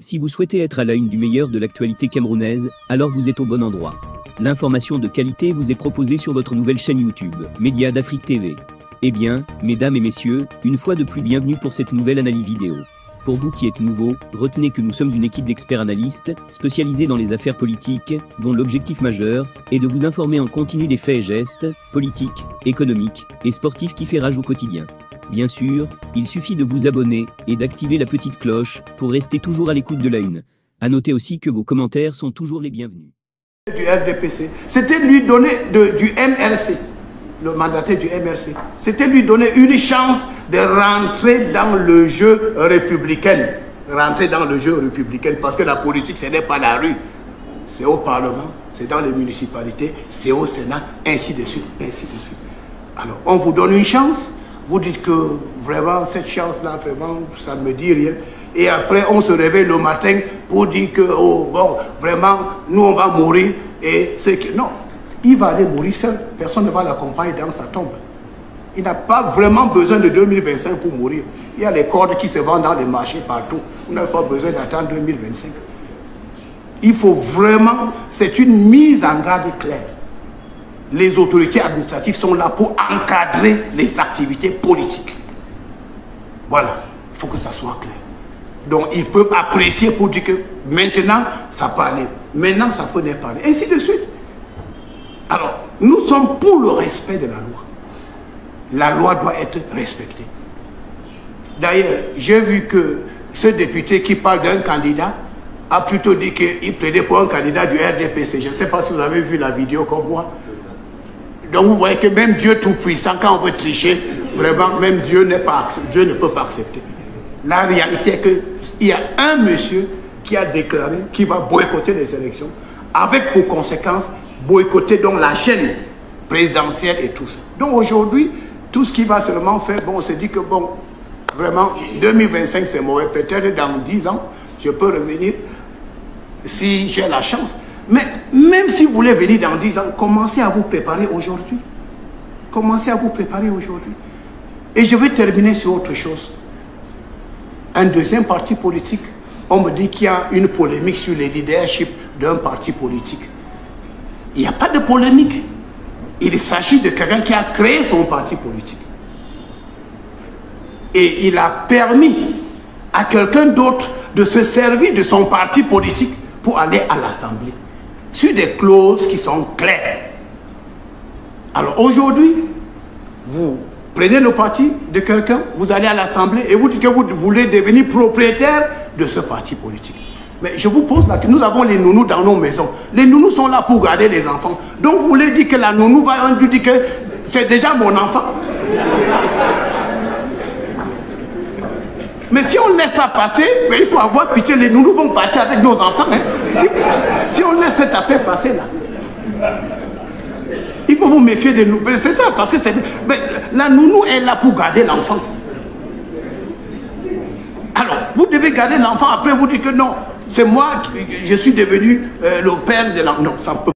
Si vous souhaitez être à la une du meilleur de l'actualité camerounaise, alors vous êtes au bon endroit. L'information de qualité vous est proposée sur votre nouvelle chaîne YouTube, Média d'Afrique TV. Eh bien, mesdames et messieurs, une fois de plus bienvenue pour cette nouvelle analyse vidéo. Pour vous qui êtes nouveaux, retenez que nous sommes une équipe d'experts analystes, spécialisés dans les affaires politiques, dont l'objectif majeur est de vous informer en continu des faits et gestes, politiques, économiques et sportifs qui fait rage au quotidien. Bien sûr, il suffit de vous abonner et d'activer la petite cloche pour rester toujours à l'écoute de la une. À noter aussi que vos commentaires sont toujours les bienvenus. Du RDPC, c'était lui donner du MRC, le mandataire du MRC, c'était lui donner une chance de rentrer dans le jeu républicain. Rentrer dans le jeu républicain, parce que la politique, ce n'est pas la rue. C'est au Parlement, c'est dans les municipalités, c'est au Sénat, ainsi de suite, ainsi de suite. Alors, on vous donne une chance. Vous dites que vraiment cette chance-là, vraiment, ça ne me dit rien. Et après, on se réveille le matin pour dire que, oh, bon, vraiment, nous, on va mourir. Et c'est que, non, il va aller mourir seul. Personne ne va l'accompagner dans sa tombe. Il n'a pas vraiment besoin de 2025 pour mourir. Il y a les cordes qui se vendent dans les marchés partout. Vous n'avez pas besoin d'attendre 2025. Il faut vraiment, c'est une mise en garde claire. Les autorités administratives sont là pour encadrer les activités politiques. Voilà, il faut que ça soit clair. Donc, ils peuvent apprécier pour dire que maintenant, ça peut aller. Maintenant, ça peut ne pas aller. Ainsi de suite. Alors, nous sommes pour le respect de la loi. La loi doit être respectée. D'ailleurs, j'ai vu que ce député qui parle d'un candidat a plutôt dit qu'il plaidait pour un candidat du RDPC. Je ne sais pas si vous avez vu la vidéo comme moi. Donc vous voyez que même Dieu tout-puissant, quand on veut tricher, vraiment, même Dieu ne peut pas accepter. La réalité est qu'il y a un monsieur qui a déclaré qu'il va boycotter les élections, avec pour conséquence boycotter donc la chaîne présidentielle et tout ça. Donc aujourd'hui, tout ce qui va seulement faire, bon, on se dit que bon, vraiment, 2025 c'est mauvais, peut-être dans 10 ans, je peux revenir si j'ai la chance. Mais même si vous voulez venir dans 10 ans, commencez à vous préparer aujourd'hui. Commencez à vous préparer aujourd'hui. Et je vais terminer sur autre chose. Un deuxième parti politique, on me dit qu'il y a une polémique sur le leadership d'un parti politique. Il n'y a pas de polémique. Il s'agit de quelqu'un qui a créé son parti politique. Et il a permis à quelqu'un d'autre de se servir de son parti politique pour aller à l'Assemblée. Sur des clauses qui sont claires. Alors aujourd'hui, vous prenez le parti de quelqu'un, vous allez à l'Assemblée et vous dites que vous voulez devenir propriétaire de ce parti politique. Mais je vous pose là que nous avons les nounous dans nos maisons. Les nounous sont là pour garder les enfants. Donc vous voulez dire que la nounou va nous dire que c'est déjà mon enfant. Mais si on laisse ça passer, il faut avoir pitié, les nounous vont partir avec nos enfants. Hein. Si on laisse cette affaire passer là, il faut vous méfier des nounous. C'est ça, parce que la nounou est là pour garder l'enfant. Alors, vous devez garder l'enfant, après vous dites que non, c'est moi, je suis devenu le père de l'enfant. Non, ça peut